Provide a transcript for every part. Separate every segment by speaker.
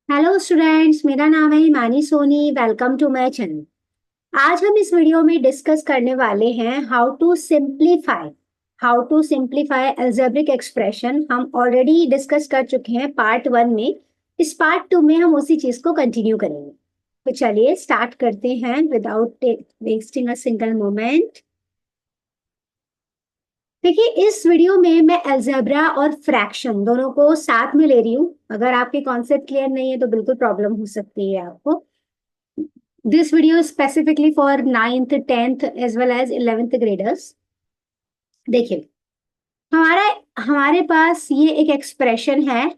Speaker 1: Hello students, मेरा नाम है Himani Soni. Welcome to my channel. आज हम इस वीडियो में डिस्कस करने वाले हैं how to simplify algebraic expression. हम ऑलरेडी डिस्कस कर चुके हैं पार्ट वन में। इस पार्ट टू में हम उसी चीज को कंटिन्यू करेंगे। तो चलिए स्टार्ट करते हैं without wasting a single moment. देखिए, इस वीडियो में मैं अलजेब्रा और फ्रैक्शन दोनों को साथ में ले रही हूँ। अगर आपके कॉन्सेप्ट क्लियर नहीं है तो बिल्कुल प्रॉब्लम हो सकती है आपको। This video is specifically for 9th, 10th as well as 11th graders. देखिए, हमारा हमारे पास ये एक एक्सप्रेशन है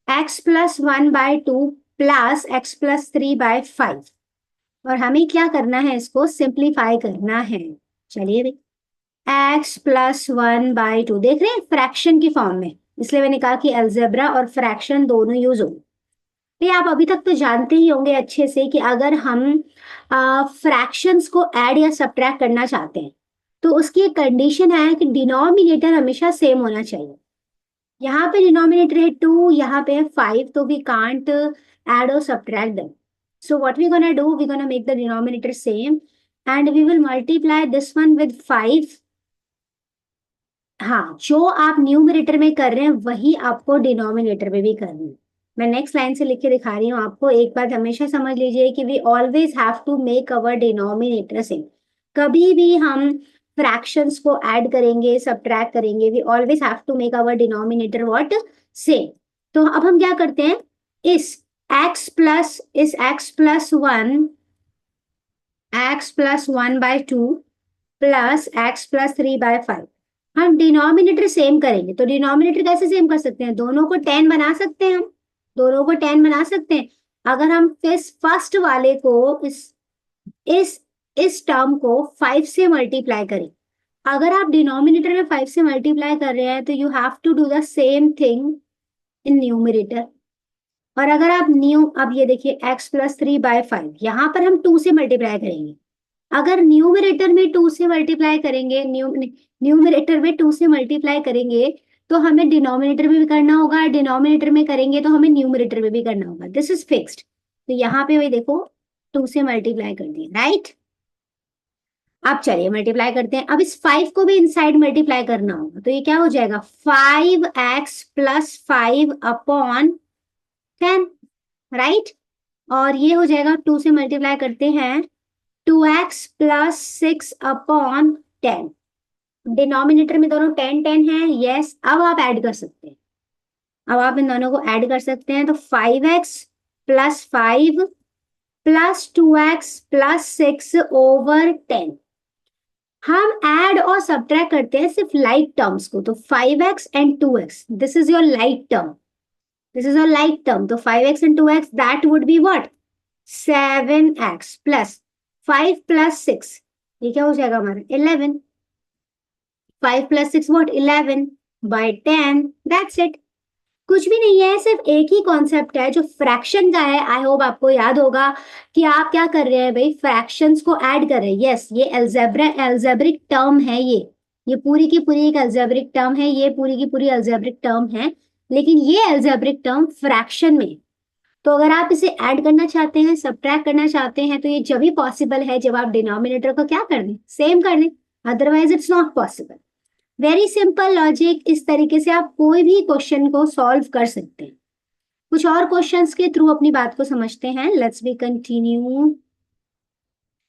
Speaker 1: x+1/2 प्लस x+3/5। और हमें क्या करना है, इसको सिंप्लीफाई करना है। चलिए भाई, x+1/2 देख रहे हैं फ्रैक्शन की फॉर्म में, इसलिए मैंने कहा कि अलजेब्रा और फ्रैक्शन दोनों यूज हो। ये आप अभी तक तो जानते ही होंगे अच्छे से कि अगर हम फ्रैक्शंस को ऐड या सब्ट्रैक्ट करना चाहते हैं तो उसकी एक कंडीशन है कि डिनोमिनेटर हमेशा सेम होना चाहिए। यहाँ पे डिनोमिनेटर है 2, यहाँ पे है 5, तो वी कांट ऐड और subtract them. So what we gonna do, we gonna make the denominator same and we will multiply this one with 5। हाँ, जो आप न्यूमरेटर में कर रहे हैं वही आपको डिनोमिनेटर में भी करना है। मैं नेक्स्ट लाइन से लिख के दिखा रही हूँ आपको। एक बात हमेशा समझ लीजिए कि we always have to make our denominator same. कभी भी हम फ्रैक्शंस को ऐड करेंगे, सब्ट्रैक्ट करेंगे, we always have to make our denominator what, same. तो अब हम क्या करते हैं, इस x+1/2 प्लस x+3/5 हम डिनोमिनेटर सेम करेंगे। तो डिनोमिनेटर कैसे सेम कर सकते हैं, दोनों को 10 बना सकते हैं। हम दोनों को 10 बना सकते हैं। अगर हम इस फर्स्ट वाले को इस इस टर्म को 5 से मल्टीप्लाई करें। अगर आप डिनोमिनेटर में 5 से मल्टीप्लाई कर रहे हैं तो you have to do the same thing in numerator. और अगर आप अब ये देखिए x+3/5, यहाँ पर हम 2 से मल्टीप्लाई करेंगे। अगर न्यूमरेटर में 2 से मल्टीप्लाई करेंगे, न्यूमरेटर में 2 से मल्टीप्लाई करेंगे तो हमें डिनोमिनेटर में भी करना होगा, डिनोमिनेटर में करेंगे तो हमें न्यूमरेटर में भी करना होगा। This is fixed. तो यहाँ पे वही देखो, 2 से मल्टीप्लाई कर दिया, राइट। अब चलिए मल्टीप्लाई करते हैं। अब इस 5 को भी इनसाइड मल्टीप्लाई करना होगा, तो ये क्या हो जाएगा, 5x+5/10, राइट। और ये हो जाएगा 2 से मल्टीप्लाई करते हैं, 2x+6/10। डिनोमिनेटर में दोनों 10 10 है, यस। अब आप ऐड कर सकते हैं, अब आप इन दोनों को ऐड कर सकते हैं। तो 5x+5 प्लस 2x+6/10। हम ऐड और सब्ट्रैक्ट करते हैं सिर्फ लाइक टर्म्स को। तो 5x and 2x, this is your like term, this is your like term. तो 5x and 2x that would be what, 7x plus 5+6, ये क्या हो जाएगा हमारा 11। 5+6 व्हाट, 11/10, दैट्स इट। कुछ भी नहीं है, सिर्फ एक ही कॉन्सेप्ट है जो फ्रैक्शन का है। आई होप आपको याद होगा कि आप क्या कर रहे हैं भाई, फ्रैक्शंस को ऐड कर रहे हैं। यस, ये एल्जेब्रिक टर्म है। ये पूरी की पूरी एक एल्जेब्रिक टर्म है, ये पूरी की पूरी एल्जेब्रिक टर्म है। लेकिन ये एल्जेब्रिक टर्म फ्रैक्शन में। तो अगर आप इसे ऐड करना चाहते हैं, सब्ट्रैक्ट करना चाहते हैं, तो ये जब भी पॉसिबल है जब आप डिनोमिनेटर को क्या कर दें, सेम कर दें। Otherwise it's not possible. Very simple logic. इस तरीके से आप कोई भी क्वेश्चन को सॉल्व कर सकते हैं। कुछ और क्वेश्चंस के थ्रू अपनी बात को समझते हैं। Let's be continue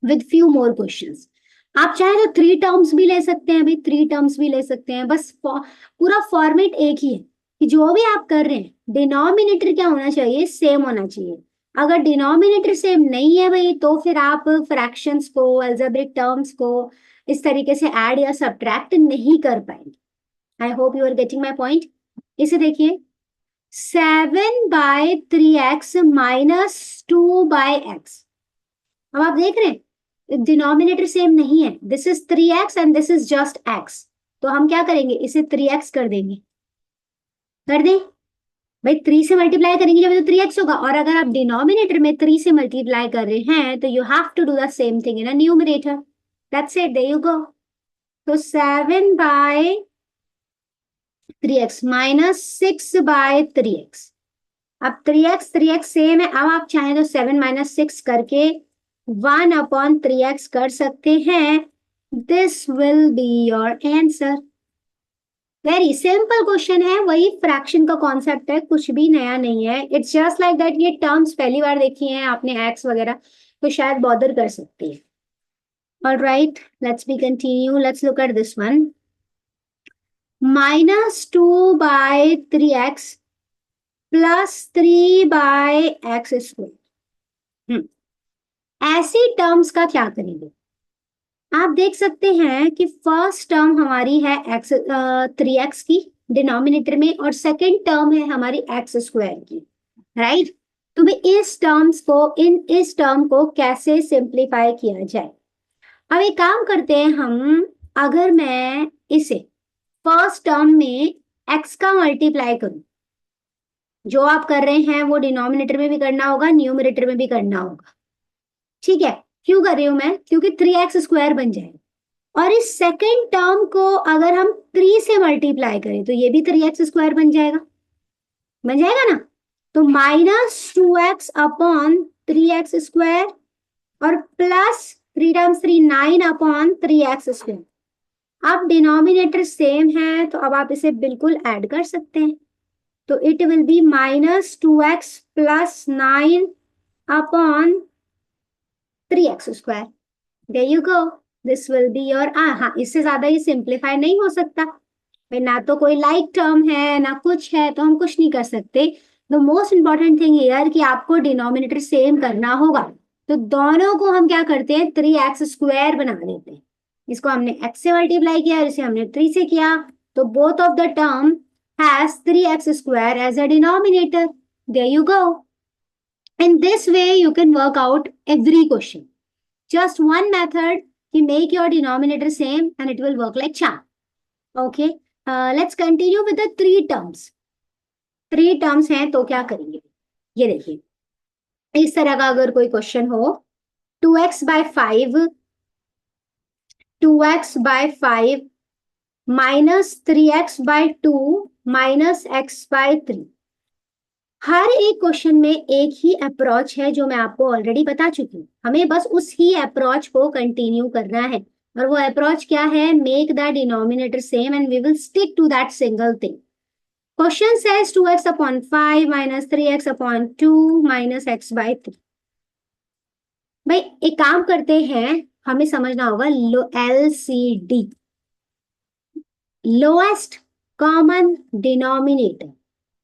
Speaker 1: with few more questions. आप चाहे तो 3 टर्म्स भी ले सकते हैं भाई, 3 टर्म्स भी ले सकते हैं। बस पूरा फॉर्मेट एक ही है कि जो भी आप कर रहे हैं डिनोमिनेटर क्या होना चाहिए, सेम होना चाहिए। अगर डिनोमिनेटर सेम नहीं है भाई तो फिर आप फ्रैक्शंस को, अलजेब्रिक टर्म्स को इस तरीके से ऐड या सब्ट्रैक्ट नहीं कर पाएंगे। I hope you are getting my point. इसे देखिए, 7/3x माइनस 2/x। अब आप देख रहे हैं डिनोमिनेटर सेम नहीं है, this is 3x and this is just x। तो हम क्या करेंगे, इसे 3x कर देंगे। कर दें भाई, 3 से मल्टीप्लाई करेंगे जब तो 3x होगा। और अगर आप डिनोमिनेटर में 3 से मल्टीप्लाई कर रहे हैं तो you have to do the same thing in a numerator. That's it, there you go. तो 7/3x माइनस 6/3x। अब 3x सेम है, अब आप चाहें तो 7 माइनस 6 करके 1/3x कर सकते हैं. This will be your answer. Very simple question है, वही फ्रैक्शन का कॉन्सेप्ट है, कुछ भी नया नहीं है. It's just like that. ये टर्म्स पहली बार देखी हैं आपने एक्स वगैरह, तो शायद बॉदर कर सकती है. Alright, let's be continue. Let's look at this one. -2/3x +3 by x square. ऐसी टर्म्स का क्या करेंगे? आप देख सकते हैं कि फर्स्ट टर्म हमारी है एक्स 3x की डिनोमिनेटर में, और सेकंड टर्म है हमारी एक्स स्क्वायर की, राइट. तो भाई इस टर्म को कैसे सिंप्लीफाई किया जाए? अब एक काम करते हैं हम. अगर मैं इसे फर्स्ट टर्म में x का मल्टीप्लाई करूं, जो आप कर रहे हैं वो डिनोमिनेटर में भी करना होगा, न्यूमरेटर में भी करना होगा. ठीक है, क्यों कर रही हूं मैं? क्योंकि 3x² बन जाएगा. और इस सेकेंड टर्म को अगर हम 3 से मल्टीप्लाई करें तो ये भी 3x² बन जाएगा ना. तो -2x/3x² और प्लस 3 टाइम्स 3 9/3x². अब डिनोमिनेटर सेम है तो अब आप इसे बिल्कुल ऐड कर सकते हैं. तो it will be -2x + 9/3x². There you go. This will be your. हाँ, इससे ज्यादा ये सिंप्लीफाई नहीं हो सकता भाई, ना तो कोई लाइक टर्म है ना कुछ है, तो हम कुछ नहीं कर सकते. The most important thing here कि आपको डिनोमिनेटर सेम करना होगा. तो दोनों को हम क्या करते हैं, 3x² बना देते हैं. इसको हमने x से मल्टीप्लाई किया और इसे हमने 3 से किया. तो both of the term has 3x² as a denominator. There you go. In this way you can work out every question. Just one method to make your denominator same and it will work like charm. Okay, let's continue with the 3 terms. 3 terms हैं तो क्या करेंगे? ये देखिए, इस तरह का अगर कोई क्वेश्चन हो, 2x/5 -3x/2 -x/3. हर एक क्वेश्चन में एक ही अप्रोच है जो मैं आपको ऑलरेडी बता चुकी हूँ. हमें बस उस ही अप्रोच को कंटिन्यू करना है. और वो अप्रोच क्या है? Make the denominator same and we will stick to that single thing. Question says 2x/5 -3x/2 -x/3. भाई एक काम करते हैं, हमें समझना होगा LCD, लोएस्ट कॉमन डिनोमिनेटर.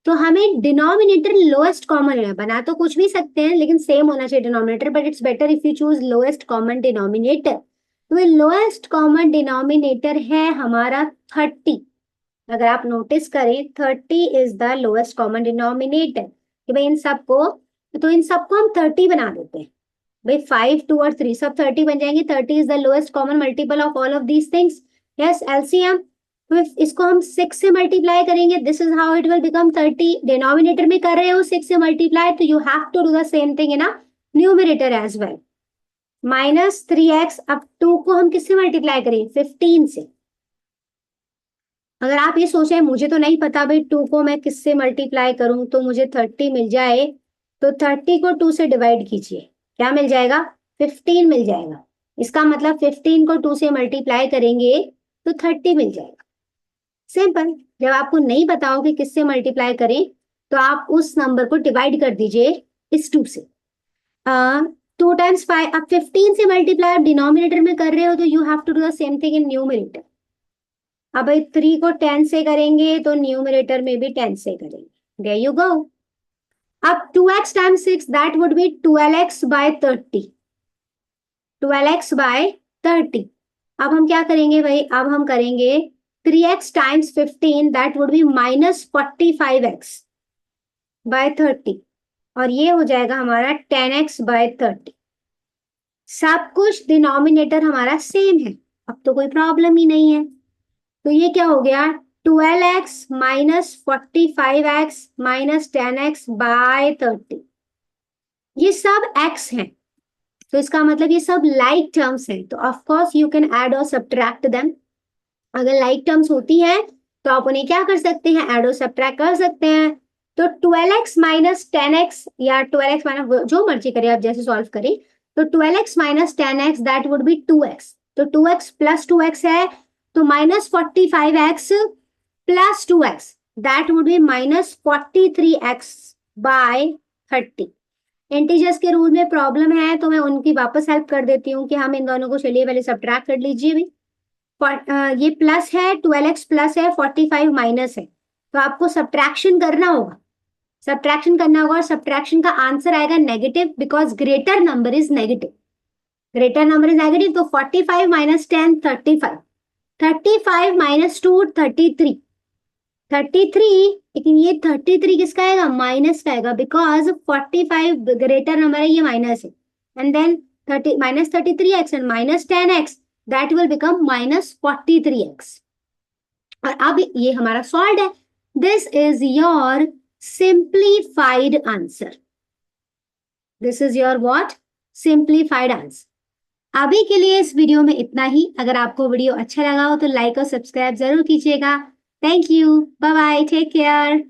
Speaker 1: तो हमें डिनोमिनेटर लोएस्ट कॉमन लेना. बना तो कुछ भी सकते हैं लेकिन सेम होना चाहिए denominator, but it's better if you choose lowest common denominator. तो लोएस्ट कॉमन डिनोमिनेटर है हमारा 30. अगर आप नोटिस करें 30 is the lowest common denominator. कि भाई इन सबको हम 30 बना देते हैं. भाई 5, 2 और 3 सब 30 बन जाएंगे. 30 is the lowest common multiple of all of these things. Yes, LCM. तो इसको हम 6 से मल्टीप्लाई करेंगे. This is how it will become 30. Denominator में कर रहे हो 6 से मल्टीप्लाई, तो you have to do the same thing in numerator as well. -3x. अब 2 को हम किससे मल्टीप्लाई करें? 15 से. अगर आप ये सोच रहे हैं मुझे तो नहीं पता भाई 2 को मैं किससे मल्टीप्लाई करूं तो मुझे 30 मिल जाए, तो 30 को 2 से डिवाइड कीजिए. क्या मिल जाएगा? 15 मिल जाएगा. इसका मतलब 15 को 2 से मल्टीप्लाई करेंगे तो 30 मिल जाएगा. सिंपल. जब आपको नहीं पता हो कि किससे मल्टीप्लाई करें तो आप उस नंबर को डिवाइड कर दीजिए इस 2 से. 2 टाइम्स 5. अब 15 से मल्टीप्लाई आप डिनोमिनेटर में कर रहे हो तो you have to do the same thing in numerator. अब 3 को 10 से करेंगे तो न्यूमरेटर में भी 10 से करेंगे. There you go. अब 2x times 6 that would B 12x/30. 12x/30. अब हम क्या करेंगे भाई? अब हम करेंगे 3x times 15 that would B -45x/30. और ये हो जाएगा हमारा 10x/30. सब कुछ डिनोमिनेटर हमारा सेम है, अब तो कोई प्रॉब्लम ही नहीं है. तो ये क्या हो गया? 12x -45x -10x/30. ये सब x हैं, तो इसका मतलब ये सब लाइक टर्म्स हैं. तो of course you can add और सब्ट्रैक्ट देम. अगर लाइक टर्म्स होती हैं तो आप उन्हें क्या कर सकते हैं? ऐड और सब्ट्रैक्ट कर सकते हैं. तो 12x माइनस 10x या 12x माइनस जो मर्जी करें आप, जैसे सॉल्व करें, तो 12x minus 10x that would B 2x, तो 2x प्लस 2x है, तो minus 45x plus 2x that would be minus 43x by 30। Integers के रूल में प्रॉब्लम है तो मैं उनकी वापस हेल्प कर देती हूँ कि हम इन दोनों को, चलिए पहले सब्ट्रैक्ट कर लीजिए भी। ये प्लस है, 12x प्लस है, 45 माइनस है, तो आपको सब्ट्रैक्शन करना होगा, सब्ट्रैक्शन करना होगा, और सब्ट्रैक्शन का आंसर आएगा negative, because greater number is negative, greater number is negative. तो 45 माइनस 10 35, 35 माइनस 2 33, 33, लेकिन ये 33 किसका आएगा, माइनस का आएगा, बिकॉज 45 ग्रेटर नंबर है, ये माइनस है, and then 30 minus 33x and minus 10x that will become minus 43x। और अब ये हमारा सॉल्व है। This is your simplified answer, this is your what, simplified answer. अभी के लिए इस वीडियो में इतना ही। अगर आपको वीडियो अच्छा लगा हो तो लाइक और सब्सक्राइब जरूर कीजिएगा। Thank you, bye bye, take care.